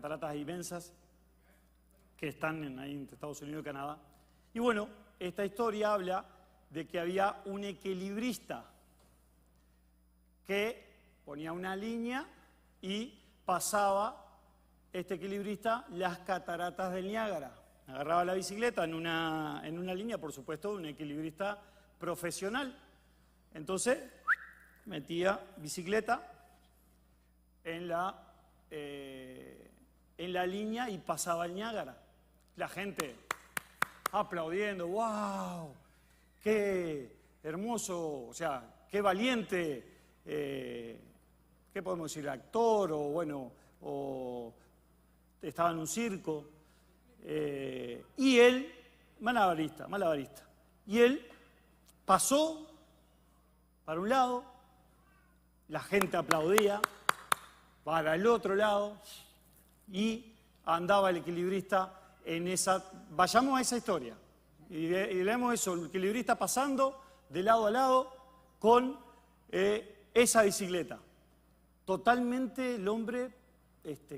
cataratas inmensas que están ahí entre Estados Unidos y Canadá. Y bueno, esta historia habla de que había un equilibrista que ponía una línea y pasaba este equilibrista las cataratas del Niágara. Agarraba la bicicleta en una línea, por supuesto, un equilibrista profesional. Entonces, metía bicicleta en la línea y pasaba el Niágara. La gente aplaudiendo, ¡wow! ¡Qué hermoso! O sea, qué valiente, ¿qué podemos decir? Actor, o bueno, o estaba en un circo. Y él, malabarista. Y él pasó para un lado, la gente aplaudía, para el otro lado, y andaba el equilibrista en esa... Vayamos a esa historia y leemos eso, el equilibrista pasando de lado a lado con esa bicicleta. Totalmente el hombre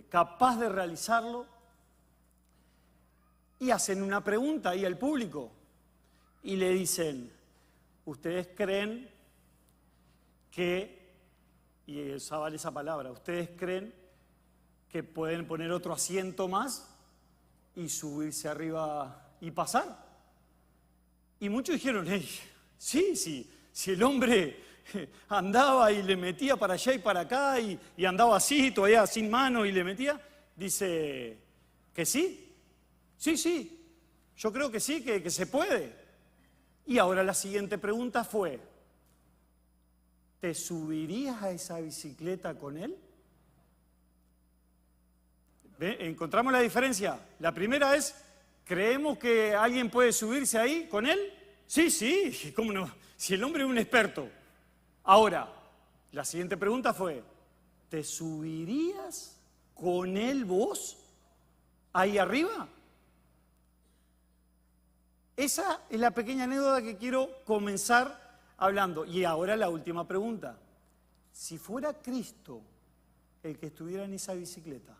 capaz de realizarlo. Y hacen una pregunta ahí al público y le dicen, ¿ustedes creen que, y usaban esa palabra, ¿ustedes creen que pueden poner otro asiento más y subirse arriba y pasar? Y muchos dijeron, hey, sí, si el hombre andaba y le metía para allá y para acá y andaba así, todavía sin mano y le metía, dice que sí. Sí, yo creo que sí, que se puede. Y ahora la siguiente pregunta fue, ¿te subirías a esa bicicleta con él? ¿Ve? ¿Encontramos la diferencia? La primera es, ¿creemos que alguien puede subirse ahí con él? Sí, ¿cómo no? Si el hombre es un experto. Ahora, la siguiente pregunta fue, ¿te subirías con él vos ahí arriba? Esa es la pequeña anécdota que quiero comenzar hablando. Y ahora la última pregunta. Si fuera Cristo el que estuviera en esa bicicleta,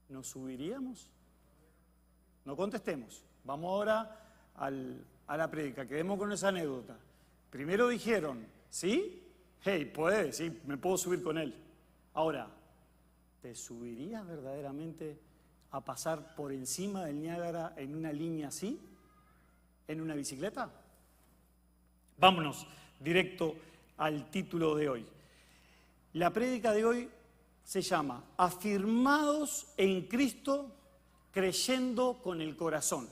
¿nos subiríamos? No contestemos. Vamos ahora a la prédica. Quedemos con esa anécdota. Primero dijeron, ¿sí? Hey, puede, sí, me puedo subir con él. Ahora, ¿te subirías verdaderamente a pasar por encima del Niágara en una línea así? ¿En una bicicleta? Vámonos directo al título de hoy. La prédica de hoy se llama Afirmados en Cristo, creyendo con el corazón.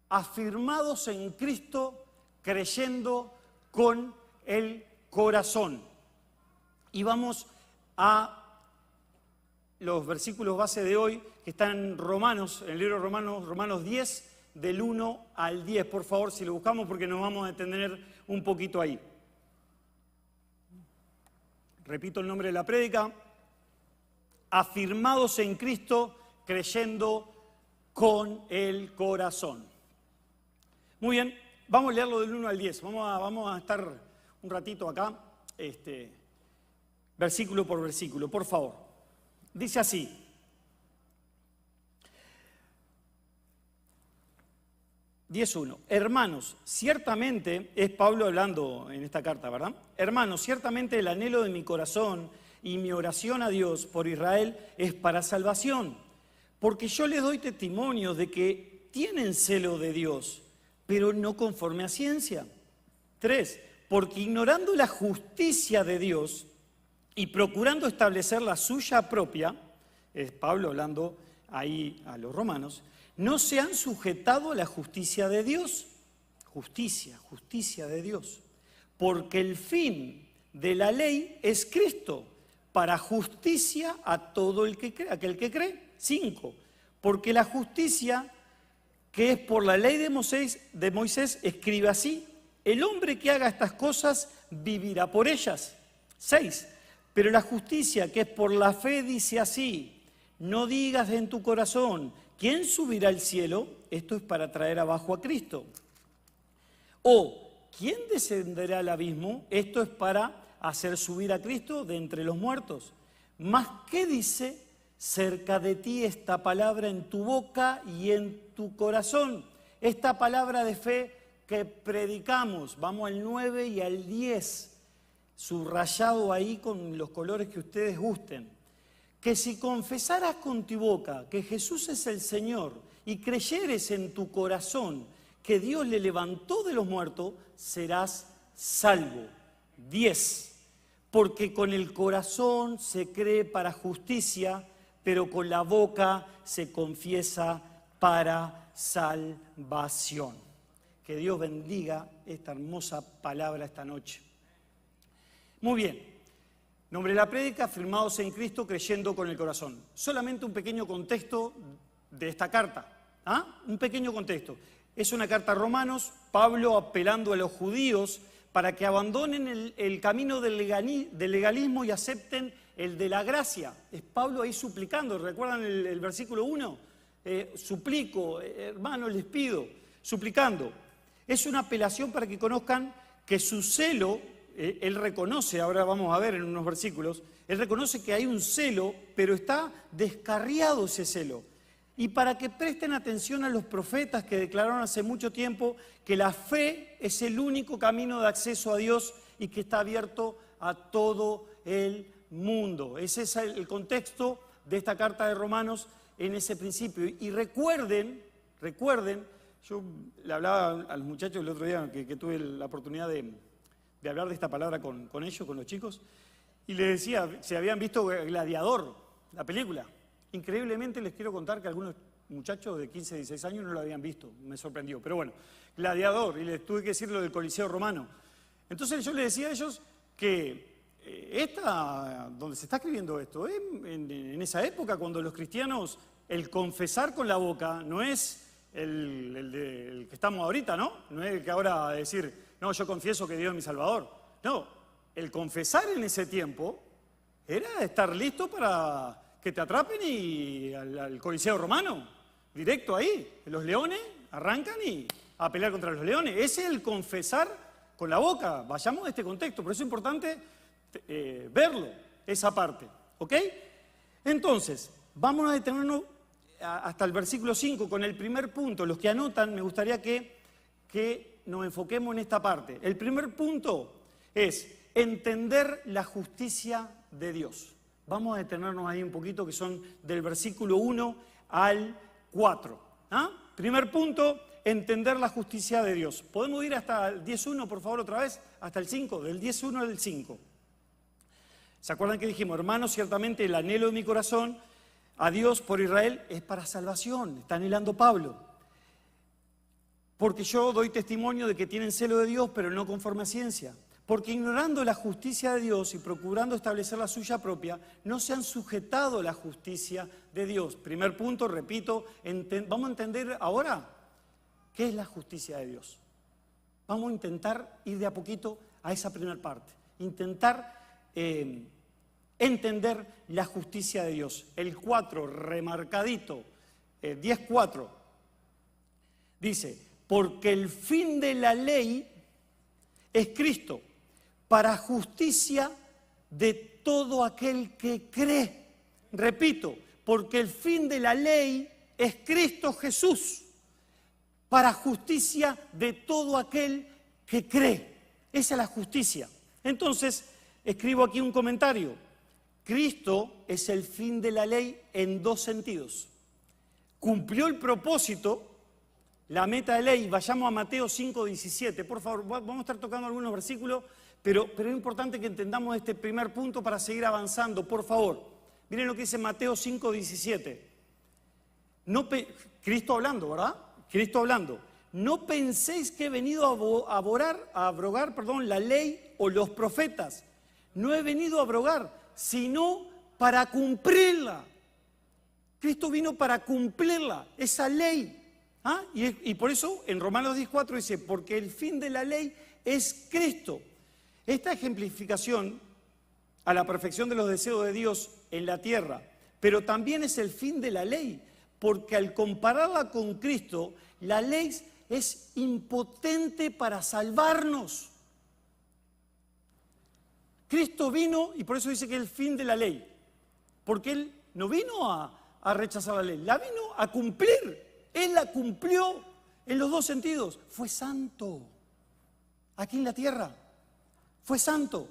Afirmados en Cristo, creyendo con el corazón. Y vamos a los versículos base de hoy, que están en Romanos, en el libro de Romanos 10, del 1 al 10, por favor, si lo buscamos, porque nos vamos a detener un poquito ahí. Repito el nombre de la prédica. Afirmados en Cristo, creyendo con el corazón. Muy bien, vamos a leerlo del 1 al 10. Vamos a estar un ratito acá, versículo por versículo, por favor. Dice así. Hermanos, ciertamente, es Pablo hablando en esta carta, ¿verdad? Hermanos, ciertamente el anhelo de mi corazón y mi oración a Dios por Israel es para salvación, porque yo les doy testimonio de que tienen celo de Dios, pero no conforme a ciencia. 3, porque ignorando la justicia de Dios y procurando establecer la suya propia, es Pablo hablando ahí a los romanos, no se han sujetado a la justicia de Dios. Justicia de Dios. Porque el fin de la ley es Cristo, para justicia a todo el que cree, aquel que cree. 5. Porque la justicia que es por la ley de Moisés escribe así: el hombre que haga estas cosas vivirá por ellas. 6. Pero la justicia que es por la fe dice así: no digas en tu corazón, ¿quién subirá al cielo? Esto es para traer abajo a Cristo. O, ¿quién descenderá al abismo? Esto es para hacer subir a Cristo de entre los muertos. Mas, ¿qué dice? cerca de ti esta palabra en tu boca y en tu corazón. Esta palabra de fe que predicamos, vamos al 9 y al 10, subrayado ahí con los colores que ustedes gusten. Que si confesaras con tu boca que Jesús es el Señor y creyeres en tu corazón que Dios le levantó de los muertos, serás salvo. 10. Porque con el corazón se cree para justicia, pero con la boca se confiesa para salvación. Que Dios bendiga esta hermosa palabra esta noche. Muy bien. Nombre de la prédica, afirmados en Cristo, creyendo con el corazón. Solamente un pequeño contexto de esta carta. Un pequeño contexto. Es una carta a Romanos, Pablo apelando a los judíos para que abandonen el camino del legalismo y acepten el de la gracia. Es Pablo ahí suplicando, ¿recuerdan el versículo 1? Suplico, hermanos, les pido, suplicando. Es una apelación para que conozcan que su celo, él reconoce, ahora vamos a ver en unos versículos, él reconoce que hay un celo, pero está descarriado ese celo. Y para que presten atención a los profetas que declararon hace mucho tiempo que la fe es el único camino de acceso a Dios y que está abierto a todo el mundo. Ese es el contexto de esta carta de Romanos en ese principio. Y recuerden, yo le hablaba a los muchachos el otro día que tuve la oportunidad de hablar de esta palabra con ellos, con los chicos, y les decía, si habían visto Gladiador, la película. Increíblemente les quiero contar que algunos muchachos de 15, 16 años no lo habían visto, me sorprendió. Pero bueno, Gladiador, y les tuve que decir lo del Coliseo Romano. Entonces yo les decía a ellos que donde se está escribiendo esto, en esa época cuando los cristianos, el confesar con la boca no es el que estamos ahorita, ¿no? No es el que ahora decir, no, yo confieso que Dios es mi Salvador. No, el confesar en ese tiempo era estar listo para que te atrapen y al Coliseo Romano, directo ahí. Los leones arrancan y a pelear contra los leones. Ese es el confesar con la boca. Vayamos a este contexto, por eso es importante verlo, esa parte. ¿Ok? Entonces, vamos a detenernos hasta el versículo 5 con el primer punto. Los que anotan, me gustaría que nos enfoquemos en esta parte. El primer punto es entender la justicia de Dios. Vamos a detenernos ahí un poquito, que son del versículo 1 al 4. Primer punto, entender la justicia de Dios. ¿Podemos ir hasta el 10.1, por favor, otra vez? Hasta el 5, del 10.1 al 5. ¿Se acuerdan que dijimos, hermanos, ciertamente el anhelo de mi corazón a Dios por Israel es para salvación? Está anhelando Pablo. Porque yo doy testimonio de que tienen celo de Dios, pero no conforme a ciencia. Porque ignorando la justicia de Dios y procurando establecer la suya propia, no se han sujetado a la justicia de Dios. Primer punto, repito, vamos a entender ahora qué es la justicia de Dios. Vamos a intentar ir de a poquito a esa primera parte. Intentar entender la justicia de Dios. El 4, remarcadito, 10.4, dice, porque el fin de la ley es Cristo, para justicia de todo aquel que cree. Repito, porque el fin de la ley es Cristo Jesús, para justicia de todo aquel que cree. Esa es la justicia. Entonces, escribo aquí un comentario. Cristo es el fin de la ley en dos sentidos. Cumplió el propósito, la meta de ley. Vayamos a Mateo 5:17. Por favor, vamos a estar tocando algunos versículos, pero es importante que entendamos este primer punto para seguir avanzando. Por favor, miren lo que dice Mateo 5:17. Cristo hablando, ¿verdad? Cristo hablando. No penséis que he venido a abrogar la ley o los profetas. No he venido a abrogar, sino para cumplirla. Cristo vino para cumplirla, esa ley. Y por eso en Romanos 10.4 dice, porque el fin de la ley es Cristo. Esta ejemplificación a la perfección de los deseos de Dios en la tierra, pero también es el fin de la ley, porque al compararla con Cristo, la ley es impotente para salvarnos. Cristo vino, y por eso dice que es el fin de la ley, porque Él no vino a rechazar la ley, la vino a cumplir. Él la cumplió en los dos sentidos. Fue santo. Aquí en la tierra. Fue santo.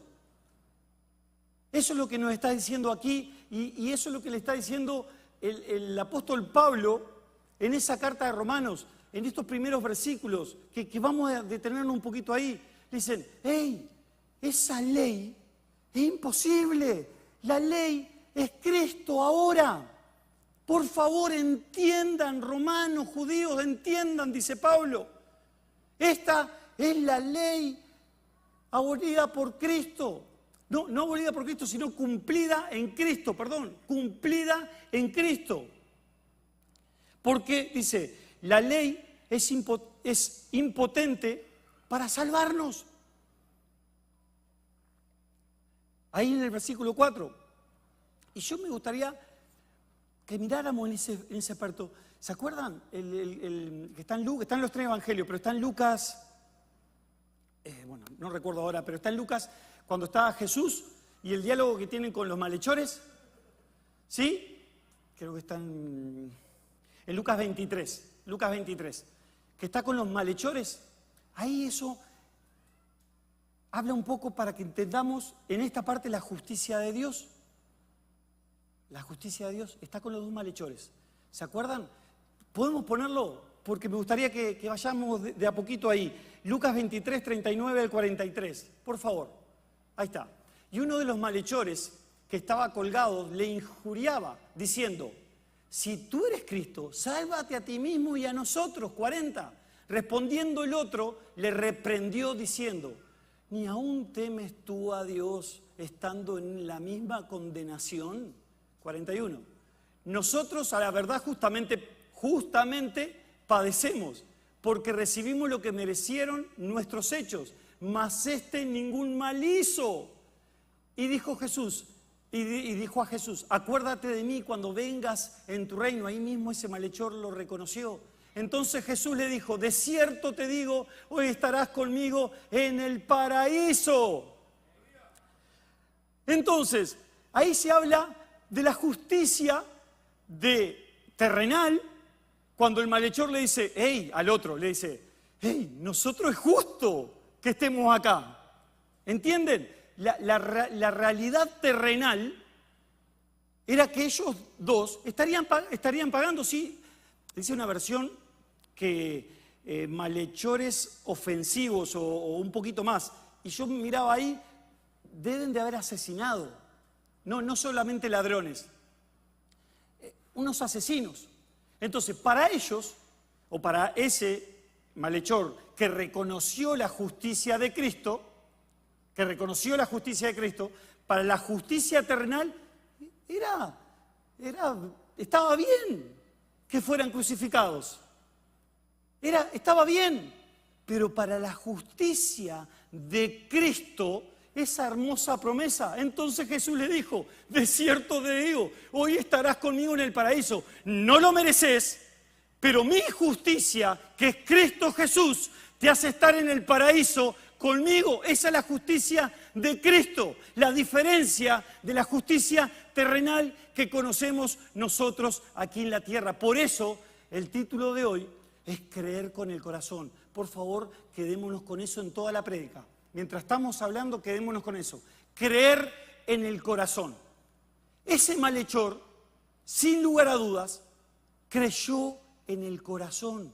Eso es lo que nos está diciendo aquí y eso es lo que le está diciendo el apóstol Pablo en esa carta de Romanos, en estos primeros versículos, que vamos a detenernos un poquito ahí. Dicen, hey, esa ley es imposible. La ley es Cristo ahora. Por favor, entiendan, romanos, judíos, entiendan, dice Pablo. Esta es la ley abolida por Cristo. No abolida por Cristo, sino cumplida en Cristo, cumplida en Cristo. Porque, dice, la ley es impotente para salvarnos. Ahí en el versículo 4. Y yo me gustaría que miráramos en ese parto. ¿Se acuerdan? Que está en Lucas, están los tres evangelios, pero está en Lucas, bueno, no recuerdo ahora, pero está en Lucas cuando está Jesús y el diálogo que tienen con los malhechores. ¿Sí? Creo que está en Lucas 23. Lucas 23. Que está con los malhechores. Ahí eso habla un poco para que entendamos en esta parte la justicia de Dios. La justicia de Dios está con los dos malhechores. ¿Se acuerdan? ¿Podemos ponerlo? Porque me gustaría que vayamos de a poquito ahí. Lucas 23, 39 al 43. Por favor. Ahí está. Y uno de los malhechores que estaba colgado le injuriaba diciendo, si tú eres Cristo, sálvate a ti mismo y a nosotros. 40. Respondiendo el otro, le reprendió diciendo, ¿ni aún temes tú a Dios estando en la misma condenación? 41. Nosotros a la verdad justamente padecemos, porque recibimos lo que merecieron nuestros hechos, mas ningún mal hizo. Y dijo a Jesús, acuérdate de mí cuando vengas en tu reino. Ahí mismo ese malhechor lo reconoció. Entonces Jesús le dijo, de cierto te digo, hoy estarás conmigo en el paraíso. Entonces, ahí se habla de la justicia terrenal, cuando el malhechor le dice, hey, al otro, le dice, hey, nosotros es justo que estemos acá. ¿Entienden? La realidad terrenal era que ellos dos estarían pagando, sí. Dice una versión que malhechores ofensivos o un poquito más. Y yo miraba ahí, deben de haber asesinado. No solamente ladrones, unos asesinos. Entonces, para ellos, o para ese malhechor que reconoció la justicia de Cristo, para la justicia terrenal, estaba bien que fueran crucificados. Estaba bien, pero para la justicia de Cristo, esa hermosa promesa. Entonces Jesús le dijo, de cierto te digo, hoy estarás conmigo en el paraíso. No lo mereces, pero mi justicia, que es Cristo Jesús, te hace estar en el paraíso conmigo. Esa es la justicia de Cristo, la diferencia de la justicia terrenal que conocemos nosotros aquí en la tierra. Por eso el título de hoy es creer con el corazón. Por favor, quedémonos con eso en toda la prédica. Mientras estamos hablando, quedémonos con eso. Creer en el corazón. Ese malhechor, sin lugar a dudas, creyó en el corazón.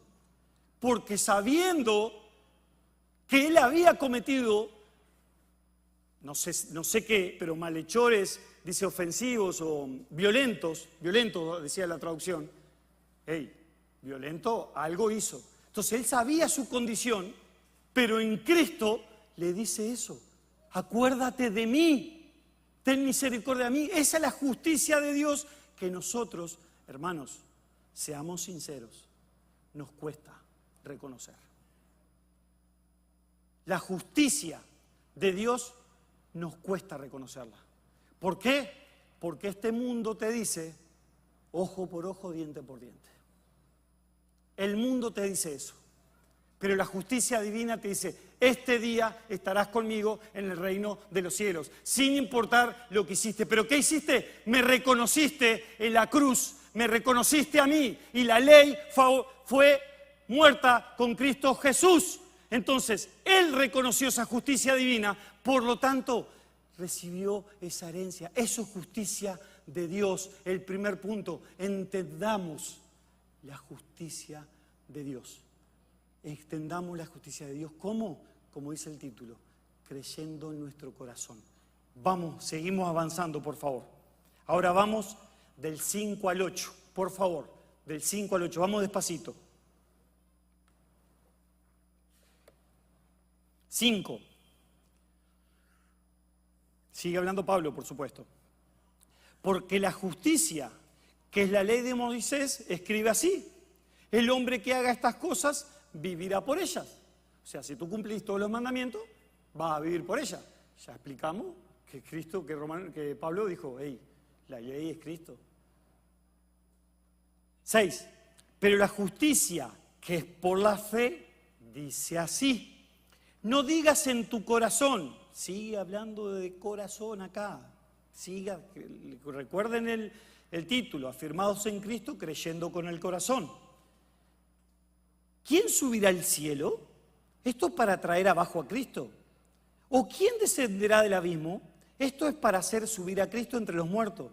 Porque sabiendo que él había cometido, no sé qué, pero malhechores, dice ofensivos o violentos, decía la traducción. Hey, violento, algo hizo. Entonces él sabía su condición, pero en Cristo le dice eso, acuérdate de mí, ten misericordia de mí. Esa es la justicia de Dios que nosotros, hermanos, seamos sinceros, nos cuesta reconocer. La justicia de Dios nos cuesta reconocerla. ¿Por qué? Porque este mundo te dice, ojo por ojo, diente por diente. El mundo te dice eso. Pero la justicia divina te dice, este día estarás conmigo en el reino de los cielos, sin importar lo que hiciste. ¿Pero qué hiciste? Me reconociste en la cruz, me reconociste a mí, y la ley fue muerta con Cristo Jesús. Entonces, Él reconoció esa justicia divina, por lo tanto, recibió esa herencia. Eso es justicia de Dios. El primer punto, entendamos la justicia de Dios. Extendamos la justicia de Dios. ¿Cómo? Como dice el título, creyendo en nuestro corazón. Vamos, seguimos avanzando, por favor. Ahora vamos del 5 al 8, por favor, del 5 al 8. Vamos despacito. 5. Sigue hablando Pablo, por supuesto. Porque la justicia, que es la ley de Moisés, escribe así: el hombre que haga estas cosas vivirá por ellas. O sea, si tú cumplís todos los mandamientos, vas a vivir por ellas. Ya explicamos que Pablo dijo, hey, la ley es Cristo. 6. Pero la justicia, que es por la fe, dice así: no digas en tu corazón. Sigue hablando de corazón acá. Recuerden el título, afirmados en Cristo, creyendo con el corazón. ¿Quién subirá al cielo? Esto es para traer abajo a Cristo. ¿O quién descenderá del abismo? Esto es para hacer subir a Cristo entre los muertos.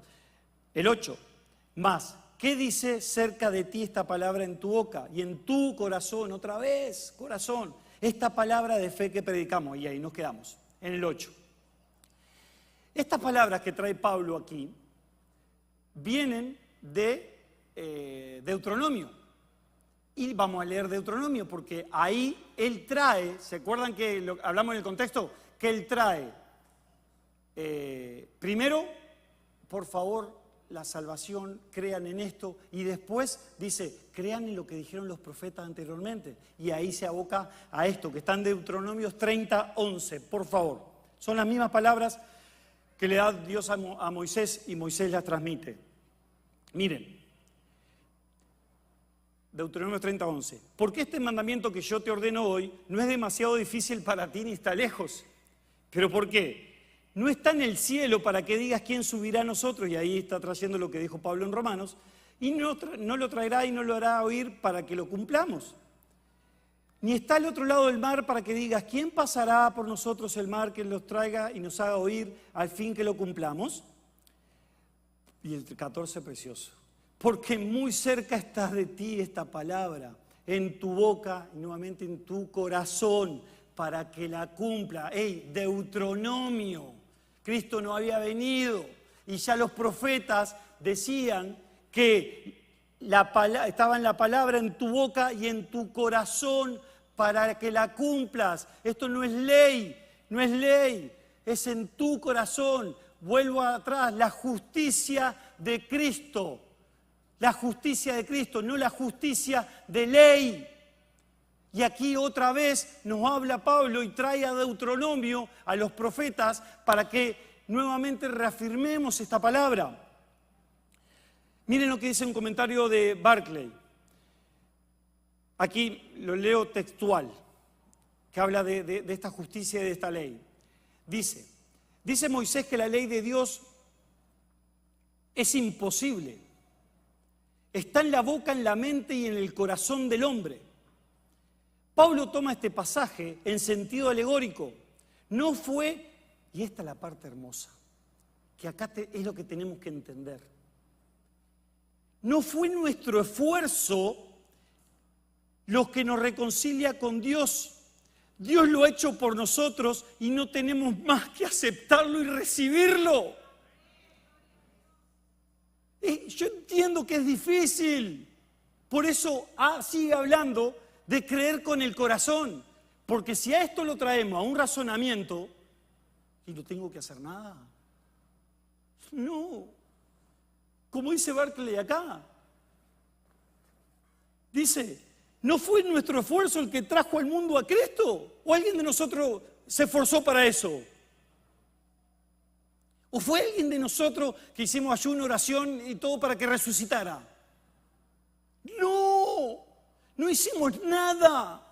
El 8. Más, ¿qué dice cerca de ti esta palabra en tu boca y en tu corazón? Otra vez, corazón. Esta palabra de fe que predicamos. Y ahí nos quedamos, en el 8. Estas palabras que trae Pablo aquí vienen de Deuteronomio. Y vamos a leer Deuteronomio porque ahí él trae, ¿se acuerdan que hablamos en el contexto? Que él trae, primero, por favor, la salvación, crean en esto, y después dice, crean en lo que dijeron los profetas anteriormente. Y ahí se aboca a esto, que está en Deuteronomios 30:11, por favor. Son las mismas palabras que le da Dios a Moisés y Moisés las transmite. Miren. Deuteronomio 30:11. Porque este mandamiento que yo te ordeno hoy no es demasiado difícil para ti ni está lejos. ¿Pero por qué? No está en el cielo para que digas quién subirá a nosotros, y ahí está trayendo lo que dijo Pablo en Romanos, y no lo traerá y no lo hará oír para que lo cumplamos. Ni está al otro lado del mar para que digas quién pasará por nosotros el mar que los traiga y nos haga oír al fin que lo cumplamos. Y el 14 precioso. Porque muy cerca está de ti esta palabra, en tu boca y nuevamente en tu corazón, para que la cumpla. Deuteronomio. Cristo no había venido y ya los profetas decían que estaba en la palabra en tu boca y en tu corazón para que la cumplas. Esto no es ley, no es ley, es en tu corazón. Vuelvo atrás, la justicia de Cristo. La justicia de Cristo, no la justicia de ley. Y aquí otra vez nos habla Pablo y trae a Deuteronomio, a los profetas, para que nuevamente reafirmemos esta palabra. Miren lo que dice un comentario de Barclay. Aquí lo leo textual, que habla de esta justicia y de esta ley. Dice Moisés que la ley de Dios es imposible. Está en la boca, en la mente y en el corazón del hombre. Pablo toma este pasaje en sentido alegórico. No fue, y esta es la parte hermosa, que acá es lo que tenemos que entender. No fue nuestro esfuerzo lo que nos reconcilia con Dios. Dios lo ha hecho por nosotros y no tenemos más que aceptarlo y recibirlo. Yo entiendo que es difícil, por eso sigue hablando de creer con el corazón, porque si a esto lo traemos a un razonamiento, y no tengo que hacer nada. No, como dice Barclay acá, dice, ¿no fue nuestro esfuerzo el que trajo al mundo a Cristo? ¿O alguien de nosotros se esforzó para eso? ¿O fue alguien de nosotros que hicimos ayuno, oración y todo para que resucitara? No, no hicimos nada.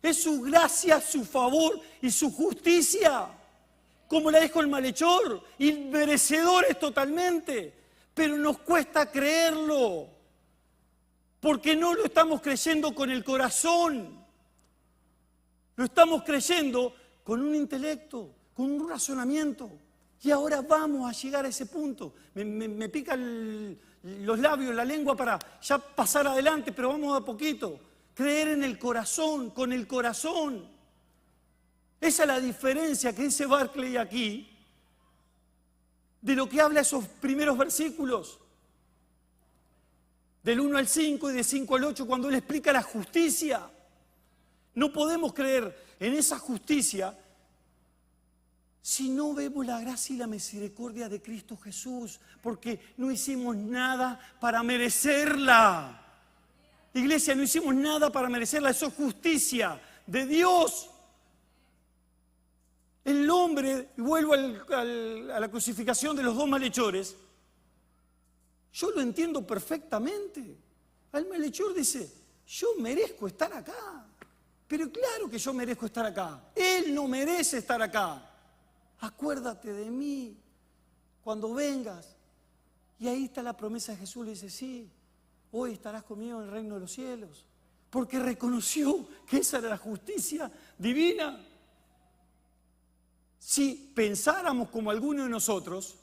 Es su gracia, su favor y su justicia. Como la dijo el malhechor, inmerecedores totalmente. Pero nos cuesta creerlo. Porque no lo estamos creyendo con el corazón. Lo estamos creyendo con un intelecto, con un razonamiento. Y ahora vamos a llegar a ese punto. Me pican los labios, la lengua para ya pasar adelante, pero vamos a poquito. Creer en el corazón, con el corazón. Esa es la diferencia que dice Barclay aquí de lo que habla esos primeros versículos. Del 1 al 5 y de 5 al 8, cuando él explica la justicia. No podemos creer en esa justicia si no vemos la gracia y la misericordia de Cristo Jesús, porque no hicimos nada para merecerla. Iglesia, no hicimos nada para merecerla, eso es justicia de Dios. El hombre, y vuelvo a la crucificación de los dos malhechores, yo lo entiendo perfectamente. El malhechor dice, yo merezco estar acá, pero claro que yo merezco estar acá. Él no merece estar acá. Acuérdate de mí cuando vengas. Y ahí está la promesa de Jesús, le dice, sí, hoy estarás conmigo en el reino de los cielos. Porque reconoció que esa era la justicia divina. Si pensáramos como alguno de nosotros,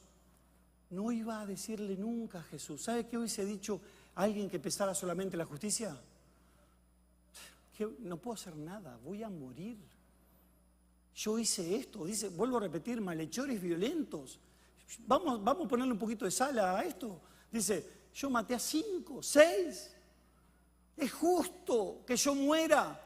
no iba a decirle nunca a Jesús. ¿Sabe qué hubiese dicho alguien que pensara solamente la justicia? Que no puedo hacer nada, voy a morir. Yo hice esto, dice, vuelvo a repetir, malhechores violentos. Vamos a ponerle un poquito de sal a esto. Dice, yo maté a 5, 6. Es justo que yo muera.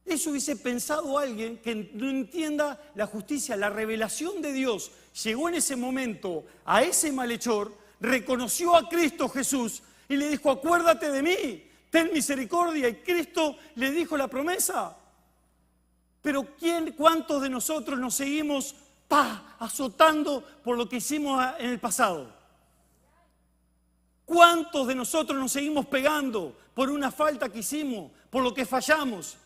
Eso hubiese pensado alguien que no entienda la justicia, la revelación de Dios. Llegó en ese momento a ese malhechor, reconoció a Cristo Jesús y le dijo, acuérdate de mí, ten misericordia. Y Cristo le dijo la promesa. Pero ¿cuántos de nosotros nos seguimos azotando por lo que hicimos en el pasado? ¿Cuántos de nosotros nos seguimos pegando por una falta que hicimos, por lo que fallamos?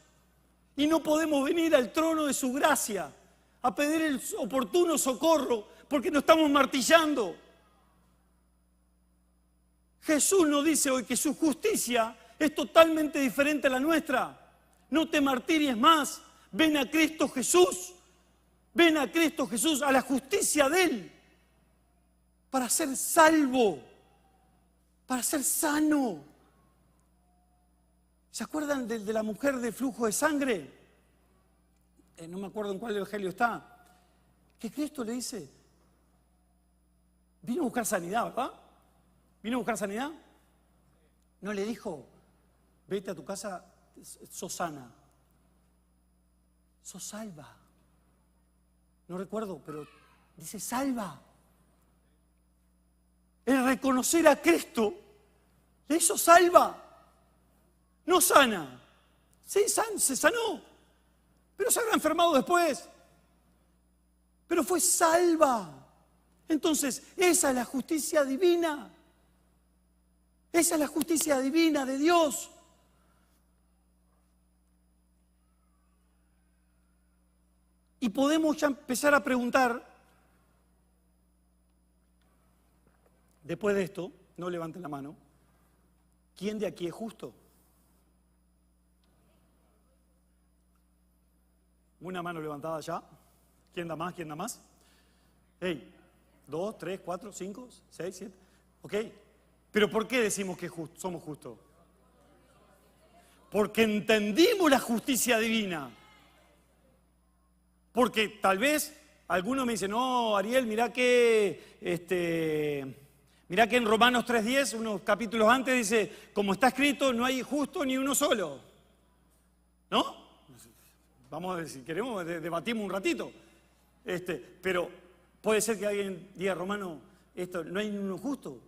Y no podemos venir al trono de su gracia a pedir el oportuno socorro porque nos estamos martillando. Jesús nos dice hoy que su justicia es totalmente diferente a la nuestra. No te martiries más. Ven a Cristo Jesús. Ven a Cristo Jesús, a la justicia de Él, para ser salvo, para ser sano. ¿Se acuerdan de la mujer de flujo de sangre? No me acuerdo en cuál evangelio está. Que Cristo le dice, vino a buscar sanidad, ¿verdad? ¿Vino a buscar sanidad? No le dijo, vete a tu casa, sos sana. Sos salva. No recuerdo, pero dice salva. El reconocer a Cristo le hizo salva. No sana. Sí, se sanó. Pero se habrá enfermado después. Pero fue salva. Entonces, esa es la justicia divina. Esa es la justicia divina de Dios. Y podemos ya empezar a preguntar, después de esto, no levanten la mano, ¿quién de aquí es justo? Una mano levantada ya. ¿Quién da más? ¿Quién da más? Hey, 2, 3, 4, 5, 6, 7. Ok. ¿Pero por qué decimos que somos justos? Porque entendimos la justicia divina. Porque tal vez alguno me dice, no, Ariel, mirá que en Romanos 3:10, unos capítulos antes, dice, como está escrito, no hay justo ni uno solo. ¿No? Vamos a ver, si queremos, debatimos un ratito. Pero puede ser que alguien diga, Romano, no hay ni uno justo.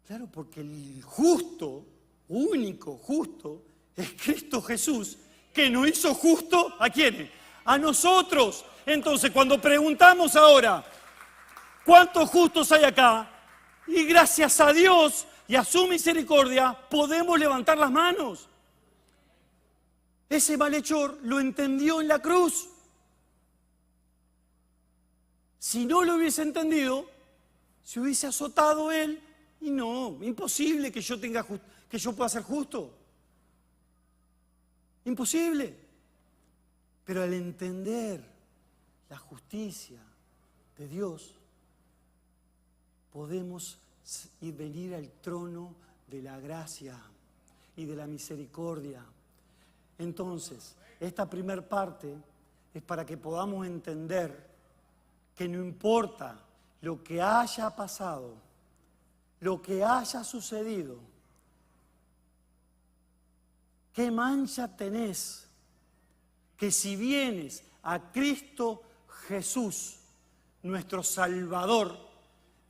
Claro, porque el justo, único justo, es Cristo Jesús, que nos hizo justo, ¿a quiénes? A nosotros. Entonces, cuando preguntamos ahora, ¿cuántos justos hay acá? Y gracias a Dios y a su misericordia, podemos levantar las manos. Ese malhechor lo entendió en la cruz. Si no lo hubiese entendido, se hubiese azotado él. Y no, imposible que yo pueda ser justo. Imposible. Pero al entender la justicia de Dios, podemos venir al trono de la gracia y de la misericordia. Entonces, esta primer parte es para que podamos entender que no importa lo que haya pasado, lo que haya sucedido, qué mancha tenés, que si vienes a Cristo Jesús, nuestro Salvador,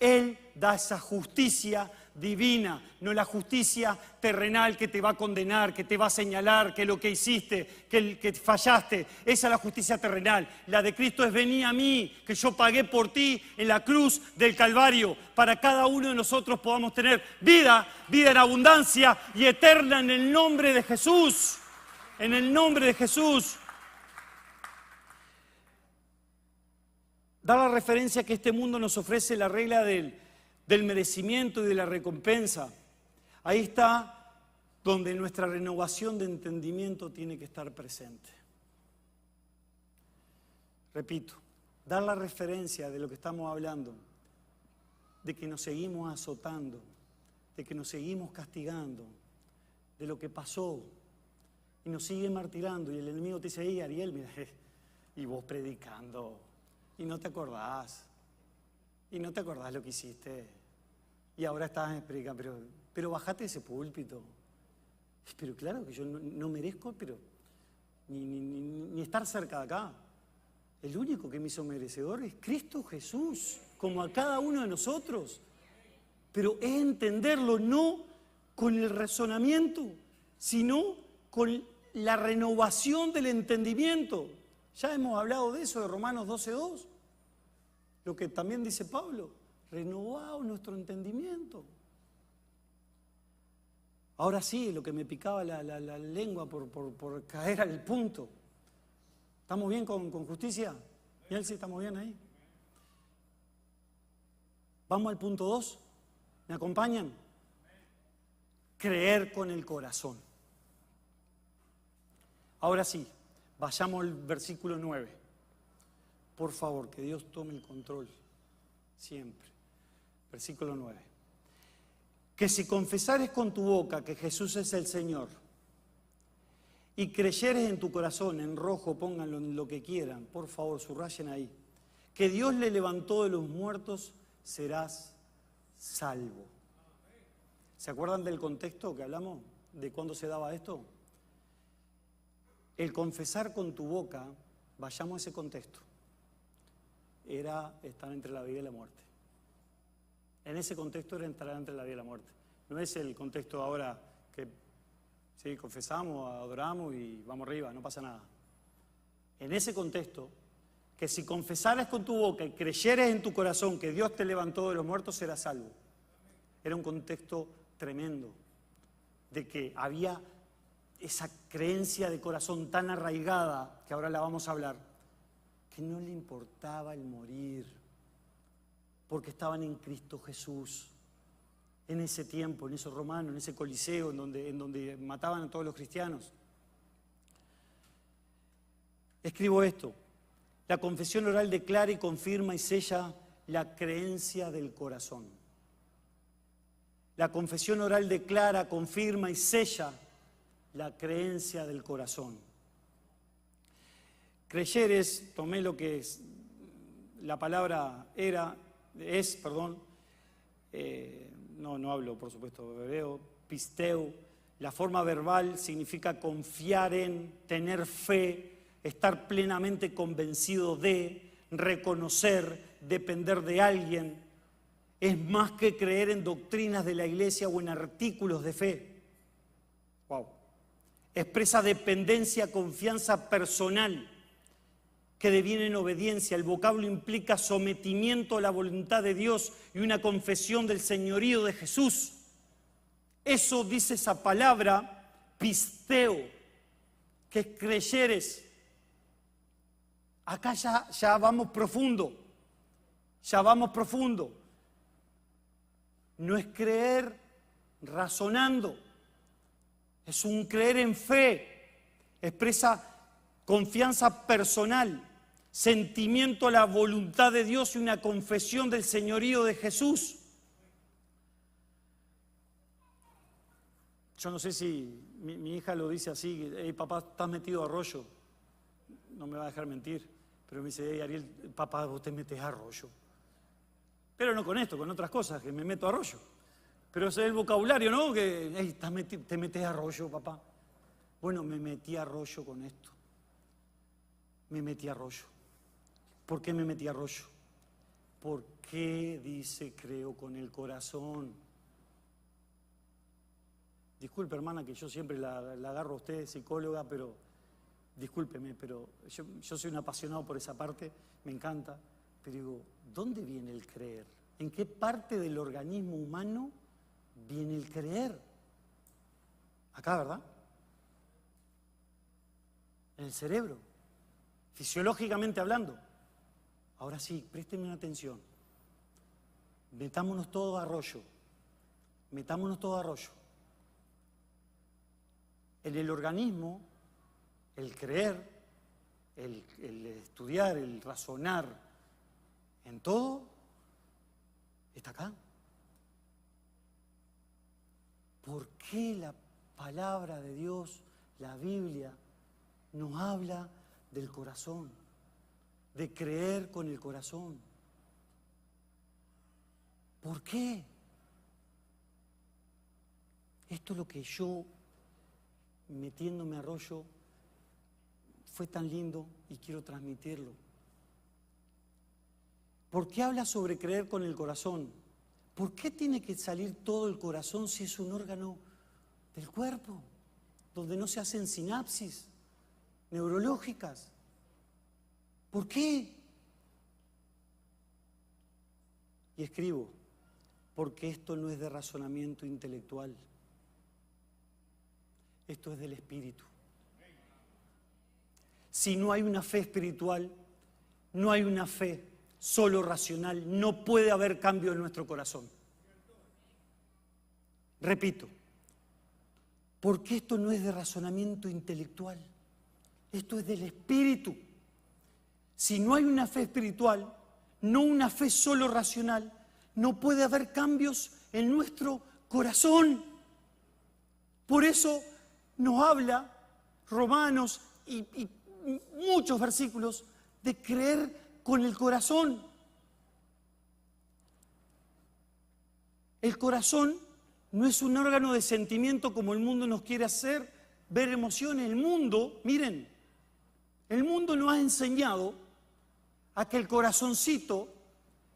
Él da esa justicia divina, no la justicia terrenal que te va a condenar, que te va a señalar que lo que hiciste, que fallaste. Esa es la justicia terrenal. La de Cristo es: vení a mí, que yo pagué por ti en la cruz del Calvario, para cada uno de nosotros podamos tener vida en abundancia y eterna en el nombre de Jesús. En el nombre de Jesús. Da la referencia que este mundo nos ofrece la regla del merecimiento y de la recompensa. Ahí está donde nuestra renovación de entendimiento tiene que estar presente. Repito, dar la referencia de lo que estamos hablando, de que nos seguimos azotando, de que nos seguimos castigando, de lo que pasó, y nos sigue martirando, y el enemigo te dice: hey, Ariel, mira, y vos predicando, y no te acordás lo que hiciste, y ahora estás predicando, pero bajate de ese púlpito. Pero claro que yo no merezco, pero ni estar cerca de acá. El único que me hizo merecedor es Cristo Jesús, como a cada uno de nosotros. Pero es entenderlo no con el razonamiento, sino con la renovación del entendimiento. Ya hemos hablado de eso, de Romanos 12:2. Lo que también dice Pablo: renovado nuestro entendimiento. Ahora sí, lo que me picaba la lengua por caer al punto. ¿Estamos bien con justicia? ¿Y sí estamos bien ahí? Vamos al punto 2. ¿Me acompañan? Creer con el corazón. Ahora sí, vayamos al versículo 9. Por favor, que Dios tome el control siempre. Versículo 9. Que si confesares con tu boca que Jesús es el Señor y creyeres en tu corazón, en rojo, pónganlo en lo que quieran, por favor, subrayen ahí, que Dios le levantó de los muertos, serás salvo. ¿Se acuerdan del contexto que hablamos? ¿De cuándo se daba esto? El confesar con tu boca, vayamos a ese contexto, era estar entre la vida y la muerte. En ese contexto era entrar entre la vida y la muerte. No es el contexto ahora que sí, confesamos, adoramos y vamos arriba, no pasa nada. En ese contexto, que si confesares con tu boca y creyeres en tu corazón que Dios te levantó de los muertos, serás salvo. Era un contexto tremendo, de que había esa creencia de corazón tan arraigada, que ahora la vamos a hablar, que no le importaba el morir, porque estaban en Cristo Jesús. En ese tiempo, en esos romanos, en ese coliseo, en donde mataban a todos los cristianos. Escribo esto: la confesión oral declara y confirma y sella la creencia del corazón. La confesión oral declara, confirma y sella la creencia del corazón. Creyer es, tomé lo que es, la palabra no hablo por supuesto hebreo, pisteu, la forma verbal significa confiar en, tener fe, estar plenamente convencido de, reconocer, depender de alguien. Es más que creer en doctrinas de la iglesia o en artículos de fe. Wow. Expresa dependencia, confianza personal que deviene en obediencia. El vocablo implica sometimiento a la voluntad de Dios y una confesión del señorío de Jesús. Eso dice esa palabra, pisteo. que creyeres. Acá ya vamos profundo, ya vamos profundo. No es creer razonando, es un creer en fe, expresa confianza personal, sentimiento a la voluntad de Dios y una confesión del señorío de Jesús. Yo no sé si mi hija lo dice así, hey, papá, estás metido a rollo. No me va a dejar mentir, pero me dice, hey, Ariel, papá, vos te metes a rollo. Pero no con esto, con otras cosas, que me meto a rollo. Pero ese es el vocabulario, ¿no? Que, hey, te metes a rollo, papá. Bueno, me metí a rollo con esto. Me metí a rollo. ¿Por qué me metí a rollo? Porque dice, creo con el corazón. Disculpe, hermana, que yo siempre la agarro a usted, psicóloga, pero discúlpeme, pero yo soy un apasionado por esa parte, me encanta. Pero digo, ¿dónde viene el creer? ¿En qué parte del organismo humano viene el creer? Acá, ¿verdad? En el cerebro, fisiológicamente hablando. Ahora sí, préstenme atención. Metámonos todos a rollo. Metámonos todos a rollo. En el organismo, el creer, el estudiar, el razonar, en todo, está acá. ¿Por qué la palabra de Dios, la Biblia, nos habla del corazón? De creer con el corazón. ¿Por qué? Esto es lo que yo, metiéndome a rollo, fue tan lindo y quiero transmitirlo. ¿Por qué habla sobre creer con el corazón? ¿Por qué tiene que salir todo el corazón si es un órgano del cuerpo, donde no se hacen sinapsis neurológicas? ¿Por qué? Y escribo, porque esto no es de razonamiento intelectual, esto es del espíritu. Si no hay una fe espiritual, no hay una fe solo racional, no puede haber cambio en nuestro corazón. Repito, porque esto no es de razonamiento intelectual, esto es del espíritu. Si no hay una fe espiritual, no una fe solo racional, no puede haber cambios en nuestro corazón. Por eso nos habla Romanos y muchos versículos de creer con el corazón. El corazón no es un órgano de sentimiento como el mundo nos quiere hacer ver emociones. El mundo, miren, el mundo nos ha enseñado a que el corazoncito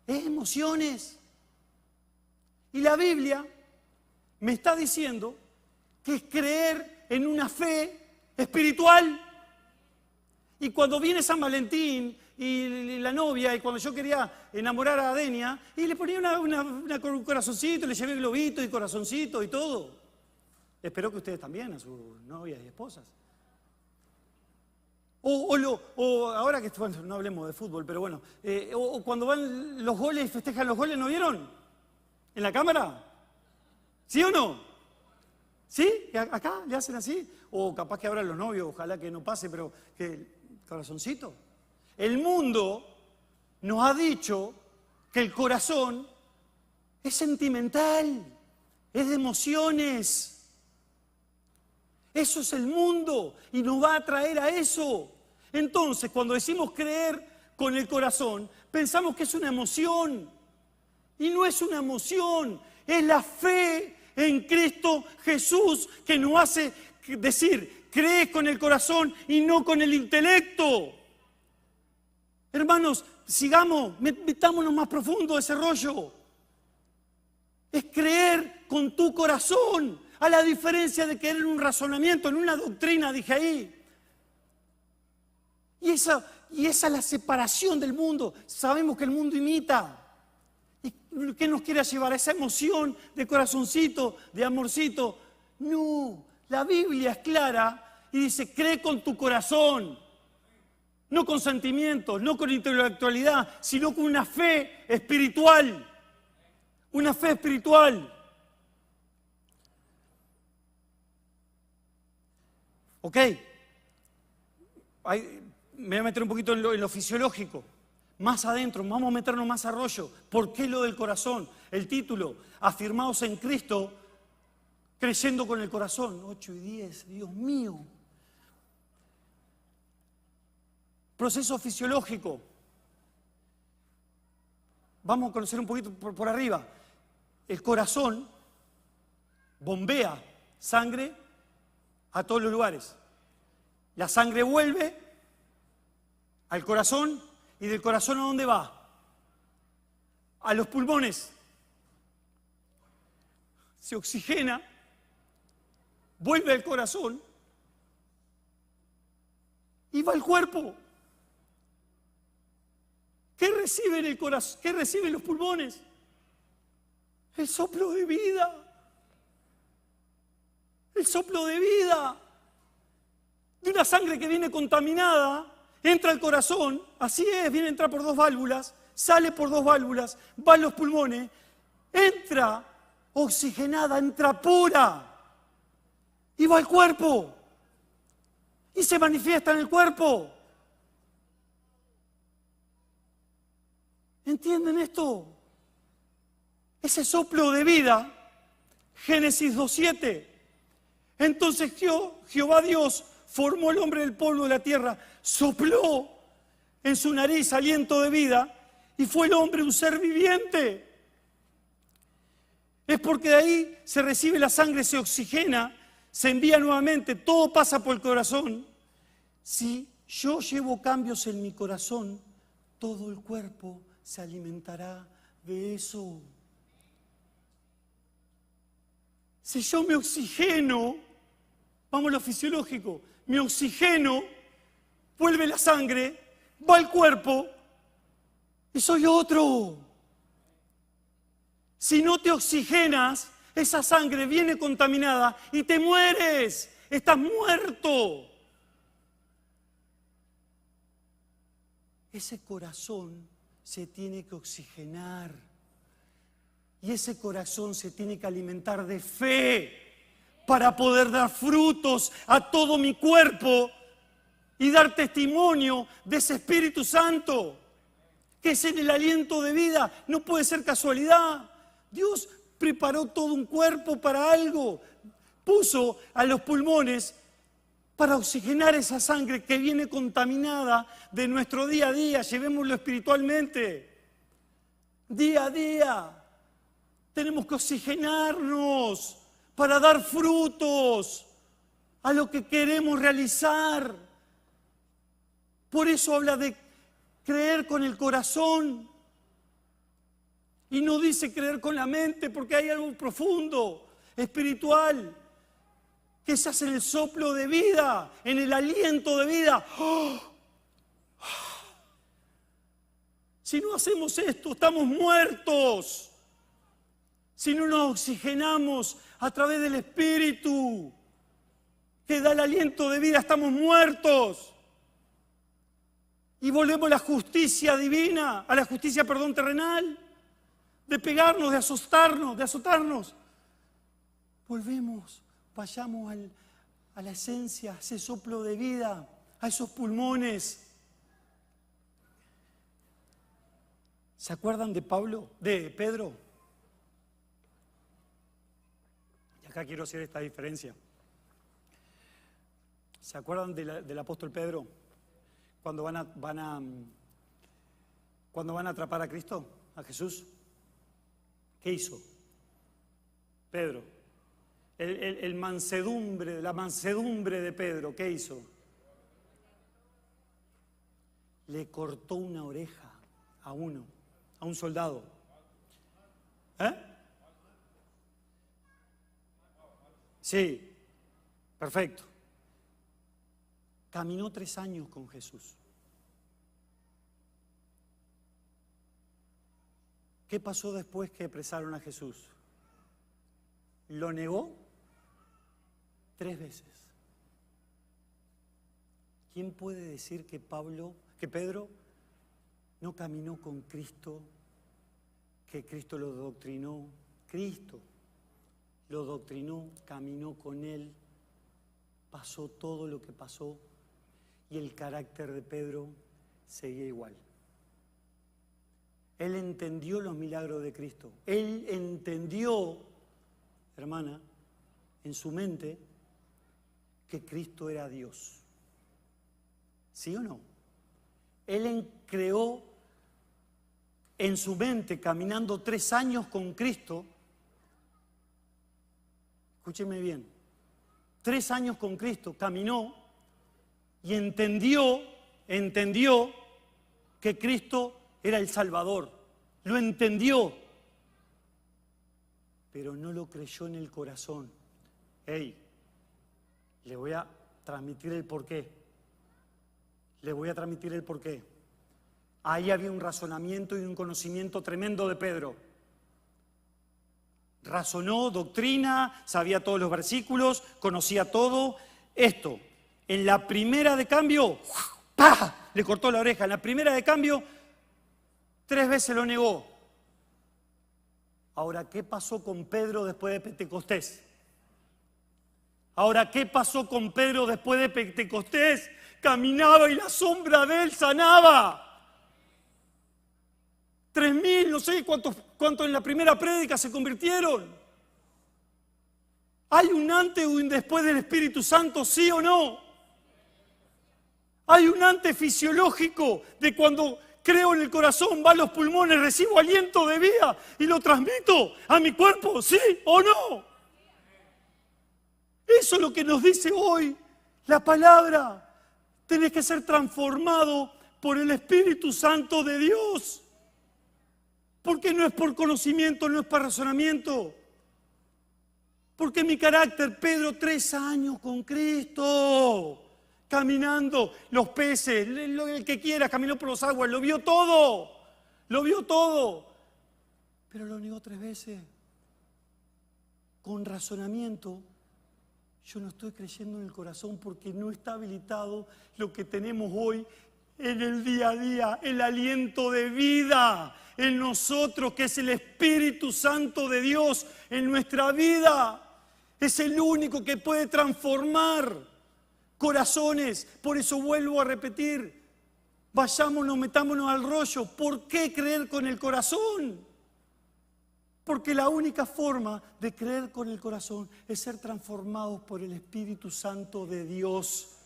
es emociones. Y la Biblia me está diciendo que es creer en una fe espiritual. Y cuando viene San Valentín y la novia, y cuando yo quería enamorar a Denia, y le ponía un corazoncito, le llevé globito y corazoncito y todo. Espero que ustedes también, a sus novias y esposas. O ahora que, bueno, no hablemos de fútbol, pero bueno, o cuando van los goles y festejan los goles, ¿no vieron? ¿En la cámara? ¿Sí o no? ¿Sí? ¿Acá le hacen así? O capaz que ahora los novios, ojalá que no pase, pero que corazoncito. El mundo nos ha dicho que el corazón es sentimental, es de emociones. Eso es el mundo y nos va a traer a eso. Entonces, cuando decimos creer con el corazón, pensamos que es una emoción. Y no es una emoción, es la fe en Cristo Jesús que nos hace decir, cree con el corazón y no con el intelecto. Hermanos, sigamos, metámonos más profundo de ese rollo. Es creer con tu corazón, a la diferencia de creer en un razonamiento, en una doctrina, dije ahí. Y esa es la separación del mundo. Sabemos que el mundo imita. ¿Y qué nos quiere llevar? A esa emoción de corazoncito, de amorcito. No, la Biblia es clara y dice, cree con tu corazón, no con sentimientos, no con intelectualidad, sino con una fe espiritual. Una fe espiritual. ¿Ok? Me voy a meter un poquito en lo fisiológico. Más adentro, vamos a meternos más a rollo. ¿Por qué lo del corazón? El título, afirmados en Cristo, creyendo con el corazón. 8 y 10, Dios mío. Proceso fisiológico. Vamos a conocer un poquito por arriba. El corazón bombea sangre a todos los lugares. La sangre vuelve al corazón y del corazón ¿a dónde va? A los pulmones. Se oxigena, vuelve al corazón y va al cuerpo. ¿Qué reciben el corazón? ¿Qué reciben los pulmones? El soplo de vida. El soplo de vida. De una sangre que viene contaminada, entra al corazón, así es, viene a entrar por 2 válvulas, sale por 2 válvulas, va a los pulmones, entra oxigenada, entra pura y va al cuerpo y se manifiesta en el cuerpo. ¿Entienden esto? Ese soplo de vida, Génesis 2:7. Entonces Jehová Dios formó al hombre del polvo de la tierra, sopló en su nariz aliento de vida y fue el hombre un ser viviente. Es porque de ahí se recibe la sangre, se oxigena, se envía nuevamente, todo pasa por el corazón. Si yo llevo cambios en mi corazón, todo el cuerpo se alimentará de eso. Si yo me oxigeno, vamos a lo fisiológico, me oxigeno, vuelve la sangre, va al cuerpo y soy otro. Si no te oxigenas, esa sangre viene contaminada y te mueres, estás muerto. Ese corazón se tiene que oxigenar y ese corazón se tiene que alimentar de fe para poder dar frutos a todo mi cuerpo y dar testimonio de ese Espíritu Santo, que es en el aliento de vida. No puede ser casualidad. Dios preparó todo un cuerpo para algo. Puso a los pulmones para oxigenar esa sangre que viene contaminada de nuestro día a día. Llevémoslo espiritualmente. Día a día. Tenemos que oxigenarnos para dar frutos a lo que queremos realizar. Por eso habla de creer con el corazón y no dice creer con la mente, porque hay algo profundo, espiritual, que se hace en el soplo de vida, en el aliento de vida. Si no hacemos esto, estamos muertos. Si no nos oxigenamos a través del Espíritu que da el aliento de vida, estamos muertos. Y volvemos a la justicia divina, a la justicia, terrenal, de pegarnos, de azotarnos. Volvemos, vayamos a la esencia, a ese soplo de vida, a esos pulmones. ¿Se acuerdan de Pedro? Y acá quiero hacer esta diferencia. ¿Se acuerdan del apóstol Pedro? Cuando van a atrapar a Cristo, a Jesús, ¿qué hizo? Pedro, la mansedumbre de Pedro, ¿qué hizo? Le cortó una oreja a un soldado. Sí, perfecto. Caminó 3 años con Jesús. ¿Qué pasó después que apresaron a Jesús? Lo negó 3 veces. ¿Quién puede decir que Pedro no caminó con Cristo, que Cristo lo doctrinó? Cristo lo doctrinó, caminó con Él, pasó todo lo que pasó y el carácter de Pedro seguía igual. Él entendió los milagros de Cristo. Él entendió, hermana, en su mente, que Cristo era Dios. ¿Sí o no? Él creó en su mente, caminando 3 años con Cristo. Escúcheme bien. 3 años con Cristo, caminó y entendió que Cristo era el Salvador. Lo entendió, pero no lo creyó en el corazón. Le voy a transmitir el porqué. Ahí había un razonamiento y un conocimiento tremendo de Pedro. Razonó, doctrina, sabía todos los versículos, conocía todo. Esto, en la primera de cambio, ¡pah!, le cortó la oreja. En la primera de cambio, 3 veces lo negó. Ahora, ¿qué pasó con Pedro después de Pentecostés? Caminaba y la sombra de él sanaba. 3.000, no sé cuántos en la primera prédica se convirtieron. ¿Hay un antes y un después del Espíritu Santo, sí o no? Hay un antes fisiológico de cuando creo en el corazón, va a los pulmones, recibo aliento de vida y lo transmito a mi cuerpo, ¿sí o no? Eso es lo que nos dice hoy la palabra. Tenés que ser transformado por el Espíritu Santo de Dios. Porque no es por conocimiento, no es por razonamiento. Porque mi carácter, Pedro, 3 años con Cristo, caminando, los peces, el que quiera, caminó por los aguas, lo vio todo, pero lo negó 3 veces. Con razonamiento, yo no estoy creyendo en el corazón porque no está habilitado lo que tenemos hoy en el día a día, el aliento de vida en nosotros, que es el Espíritu Santo de Dios en nuestra vida. Es el único que puede transformar corazones. Por eso vuelvo a repetir, metámonos al rollo. ¿Por qué creer con el corazón? Porque la única forma de creer con el corazón es ser transformados por el Espíritu Santo de Dios.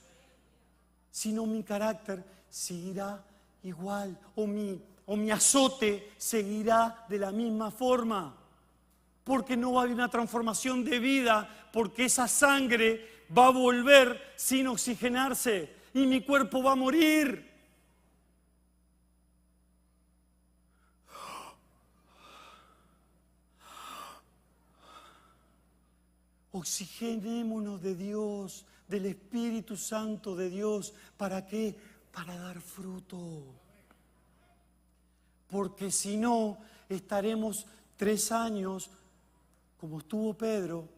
Si no, mi carácter seguirá igual, o mi azote seguirá de la misma forma, porque no va a haber una transformación de vida, porque esa sangre va a volver sin oxigenarse y mi cuerpo va a morir. Oxigenémonos de Dios, del Espíritu Santo de Dios. ¿Para qué? Para dar fruto. Porque si no, estaremos 3 años, como estuvo Pedro,